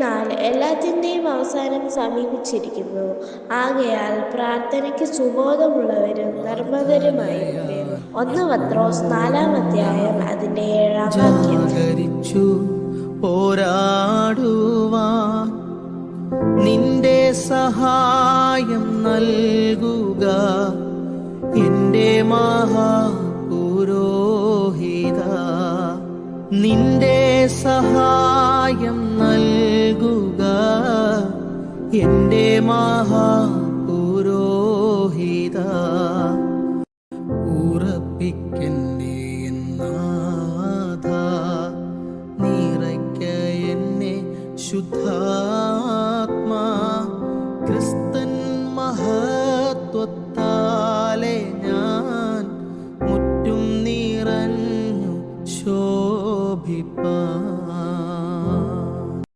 എന്നാൽ എല്ലാത്തിൻ്റെയും അവസാനം സമീപിച്ചിരിക്കുന്നു. ആകയാൽ പ്രാർത്ഥനയ്ക്ക് സുബോധമുള്ളവരും നിർമ്മതരുമായിരിക്കും. 1 പത്രോസ് 4-ാം അധ്യായം അതിൻ്റെ 7-ാം വാക്യം. പോരാടുവാൻ നിന്റെ സഹായം നൽകുക എന്റെ മഹാപുരോഹിത. നിന്റെ സഹായം നൽകുക എന്റെ മഹാപുരോഹിത. ഉറപ്പിക്കന്നെ നാഥ, നിറയ്ക്ക എന്നെ ശുദ്ധാത്മാവിനാൽ.